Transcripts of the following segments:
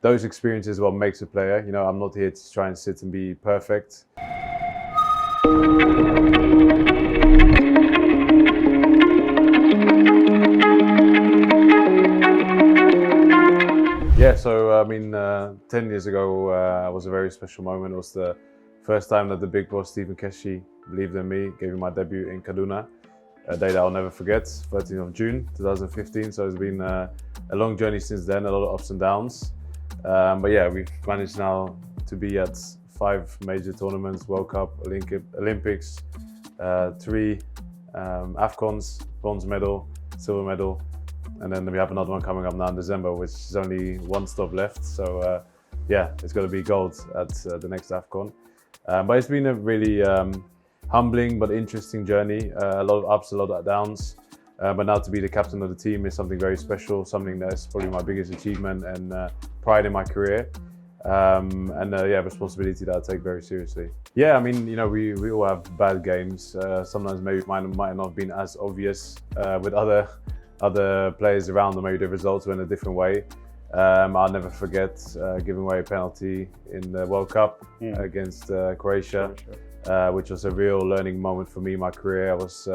those experiences are what makes a player. You know, I'm not here to try and sit and be perfect. Yeah, so I mean, 10 years ago was a very special moment. It was the first time that the big boss, Stephen Keshi, believed in me, gave me my debut in Kaduna, a day that I'll never forget, 13th of June 2015. So it's been a long journey since then, a lot of ups and downs. But yeah, we've managed now to be at 5 major tournaments: World Cup, Olympics, 3 AFCONs, bronze medal, silver medal, and then we have another one coming up now in December, which is only 1 stop left. So yeah, it's going to be gold at the next AFCON. But it's been a really humbling but interesting journey, a lot of ups, a lot of downs. But now to be the captain of the team is something very special, something that's probably my biggest achievement and pride in my career. Yeah, responsibility that I take very seriously. Yeah, I mean, you know, we all have bad games. Sometimes maybe mine might not have been as obvious with other players around, or maybe the results went a different way. I'll never forget giving away a penalty in the World Cup against Croatia, which was a real learning moment for me in my career. I was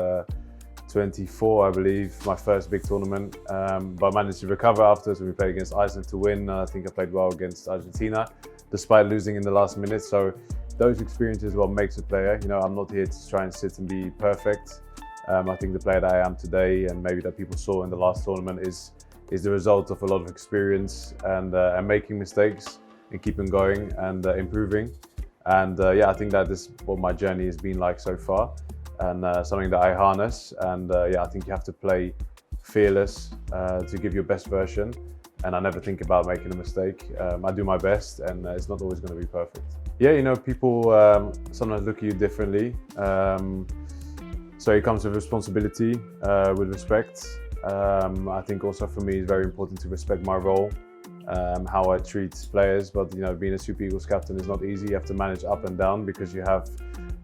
24, I believe, my first big tournament, but I managed to recover afterwards. We played against Iceland to win. I think I played well against Argentina, despite losing in the last minute. So those experiences are what makes a player. You know, I'm not here to try and sit and be perfect. I think the player that I am today, and maybe that people saw in the last tournament, is the result of a lot of experience and making mistakes and keeping going and improving. And yeah, I think that is what my journey has been like so far, and something that I harness. And yeah, I think you have to play fearless to give your best version. And I never think about making a mistake. I do my best, and it's not always going to be perfect. Yeah, you know, people sometimes look at you differently. So it comes with responsibility, with respect. I think also for me it's very important to respect my role, how I treat players. But you know, being a Super Eagles captain is not easy. You have to manage up and down, because you have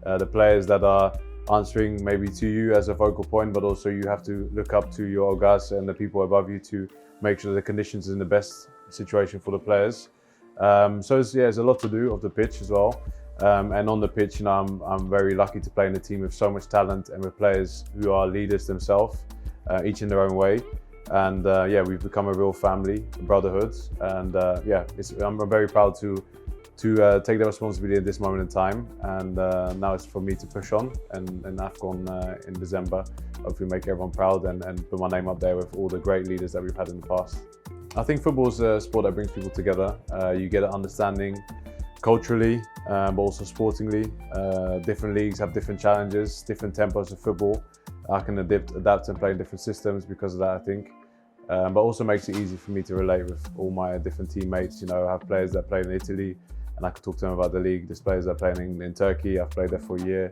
the players that are answering maybe to you as a focal point, but also you have to look up to your Ogas and the people above you to make sure the conditions is in the best situation for the players. So it's a lot to do off the pitch as well. And on the pitch, you know, I'm very lucky to play in a team with so much talent and with players who are leaders themselves, each in their own way. And yeah, we've become a real family, a brotherhood. And yeah, I'm very proud to take the responsibility at this moment in time. And now it's for me to push on and AFCON in December, hopefully make everyone proud and put my name up there with all the great leaders that we've had in the past. I think football is a sport that brings people together. You get an understanding culturally, but also sportingly. Different leagues have different challenges, different tempos of football. I can adapt and play in different systems because of that, I think. But also makes it easy for me to relate with all my different teammates. You know, I have players that play in Italy, and I can talk to them about the league. There's players that are playing in Turkey. I've played there for a year.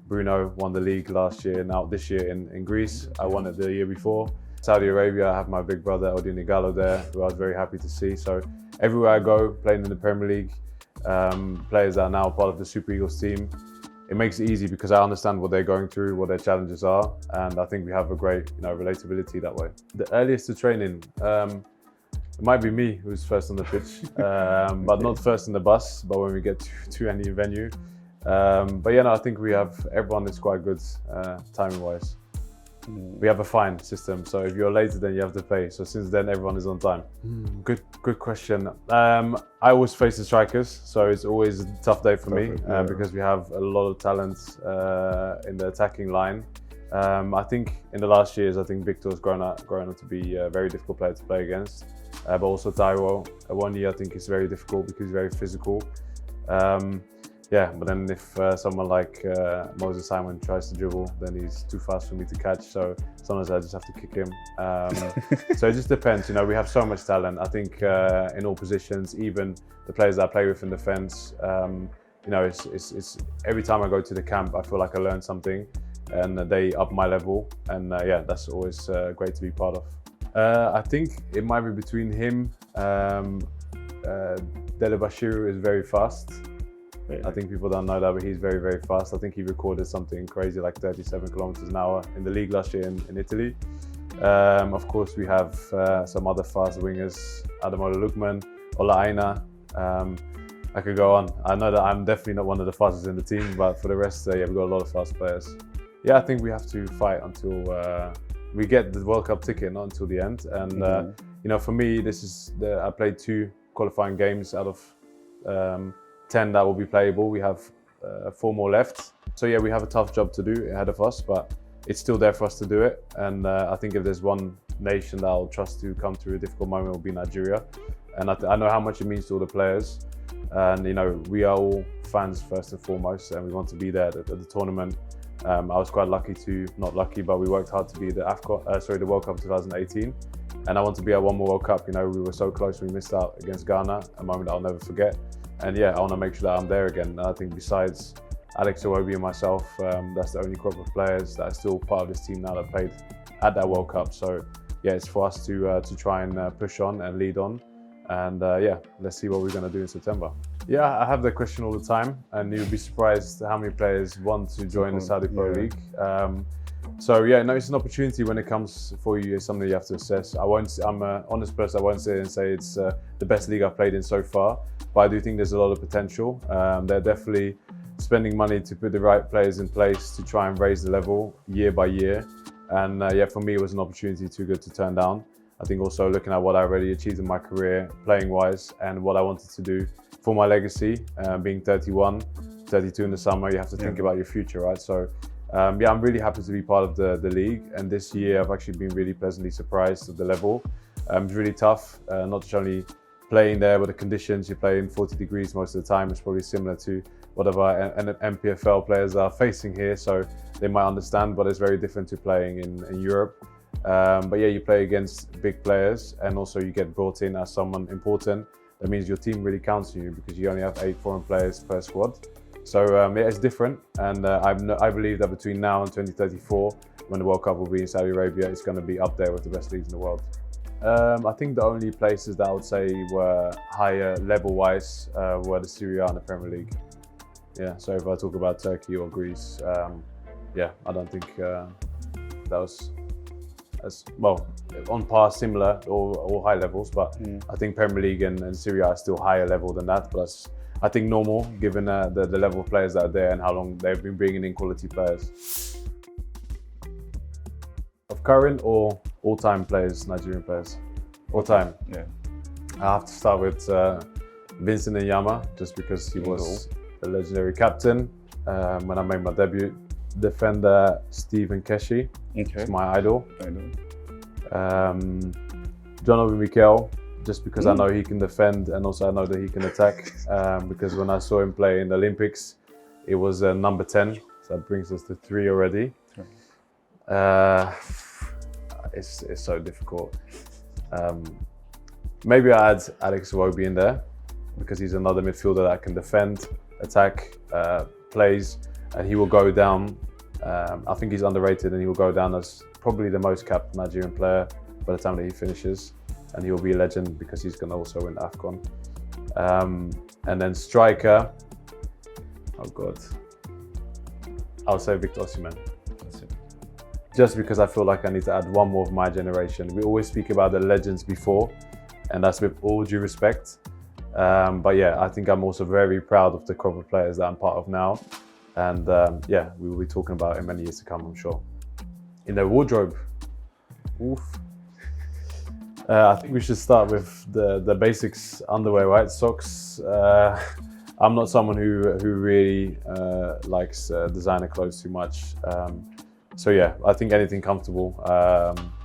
Bruno won the league last year. Now this year in Greece, I won it the year before. Saudi Arabia, I have my big brother Odin Igalo there, who I was very happy to see. So everywhere I go, playing in the Premier League, players that are now part of the Super Eagles team, it makes it easy because I understand what they're going through, what their challenges are, and I think we have a great, you know, relatability that way. The earliest to training, it might be me who's first on the pitch, but not first in the bus, but when we get to any venue. But yeah, no, I think everyone is quite good timing-wise. We have a fine system, so if you're later, then you have to pay. So since then, everyone is on time. Good question. I always face the strikers, so it's always a tough day for me because we have a lot of talent in the attacking line. I think in the last years, I think Victor's grown up to be a very difficult player to play against. But also Taiwo, 1 year I think is very difficult because he's very physical. Yeah, but then if someone like Moses Simon tries to dribble, then he's too fast for me to catch. So sometimes I just have to kick him. So it just depends. You know, we have so much talent. I think in all positions, even the players that I play with in defence. You know, it's every time I go to the camp, I feel like I learn something, and they up my level. And yeah, that's always great to be part of. I think it might be between him. Dele Bashiru is very fast. I think people don't know that, but he's very, very fast. I think he recorded something crazy like 37 kilometers an hour in the league last year in Italy. Of course, we have some other fast wingers, Ademola Lookman, Ola Aina. I could go on. I know that I'm definitely not one of the fastest in the team, but for the rest, yeah, we've got a lot of fast players. Yeah, I think we have to fight until we get the World Cup ticket, not until the end. And you know, for me, I played 2 qualifying games out of 10 that will be playable. We have 4 more left. So yeah, we have a tough job to do ahead of us, but it's still there for us to do it. And I think if there's one nation that I'll trust to come through a difficult moment, it will be Nigeria. And I know how much it means to all the players. And you know, we are all fans first and foremost, and we want to be there at the tournament. I was quite not lucky, but we worked hard to be the World Cup 2018. And I want to be at one more World Cup. You know, we were so close, we missed out against Ghana, a moment I'll never forget. And yeah, I want to make sure that I'm there again. And I think besides Alex Iwobi and myself, that's the only crop of players that are still part of this team now that played at that World Cup. So yeah, it's for us to try and push on and lead on. And yeah, let's see what we're going to do in September. Yeah, I have that question all the time, and you'll be surprised how many players want to join the Saudi Pro League. So yeah, no, it's an opportunity when it comes for you. It's something you have to assess. I'm an honest person. I won't sit and say it's the best league I've played in so far, but I do think there's a lot of potential. They're definitely spending money to put the right players in place to try and raise the level year by year. And yeah, for me, it was an opportunity too good to turn down. I think also looking at what I already achieved in my career, playing-wise, and what I wanted to do for my legacy, being 31, 32 in the summer, you have to think about your future, right? So yeah, I'm really happy to be part of the league. And this year, I've actually been really pleasantly surprised at the level. It's really tough, not just only playing there, but the conditions. You play in 40 degrees most of the time. It's probably similar to whatever MPFL players are facing here. So they might understand, but it's very different to playing in Europe. But yeah, you play against big players, and also you get brought in as someone important. That means your team really counts on you because you only have 8 foreign players per squad. So yeah, it's different. And I believe that between now and 2034, when the World Cup will be in Saudi Arabia, it's going to be up there with the best leagues in the world. I think the only places that I would say were higher level-wise were the Serie A and the Premier League. Yeah, so if I talk about Turkey or Greece, yeah, I don't think that was as well on par, similar or high levels, but I think Premier League and Serie A are still higher level than that. But that's, I think, normal given the level of players that are there and how long they've been bringing in quality players. Of current or all-time players, Nigerian players? All-time? Yeah. I have to start with Vincent Nyama, just because he was a legendary captain when I made my debut. Defender Stephen Keshi, is my idol. John Obi Mikel, just because I know he can defend and also I know that he can attack. Because when I saw him play in the Olympics, it was number 10. So that brings us to 3 already. It's so difficult. Maybe I add Alex Iwobi in there because he's another midfielder that can defend, attack, plays, and he will go down. I think he's underrated, and he will go down as probably the most capped Nigerian player by the time that he finishes, and he will be a legend because he's going to also win AFCON. And then striker, oh God, I'll say Victor Osimhen. Just because I feel like I need to add one more of my generation. We always speak about the legends before, and that's with all due respect. But yeah, I think I'm also very proud of the crop of players that I'm part of now. And yeah, we will be talking about it in many years to come, I'm sure. In the wardrobe, oof. I think we should start with the basics underwear, right? Socks. I'm not someone who really likes designer clothes too much. So yeah, I think anything comfortable.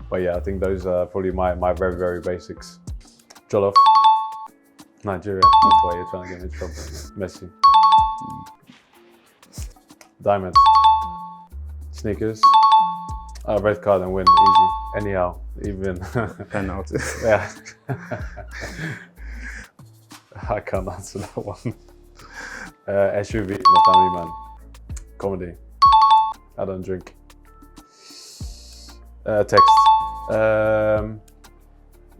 But yeah, I think those are probably my very, very basics. Jollof. Nigeria. That's why you're trying to get me in trouble. Messi. Diamond. Sneakers. Red card and win, easy. Anyhow, even. Penalty. Yeah. I can't answer that one. SUV, my family man. Comedy. I don't drink. Text.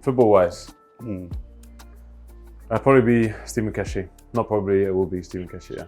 Football-wise. I'll probably be Stephen Keshi. Not probably, it will be Stephen Keshi, yeah.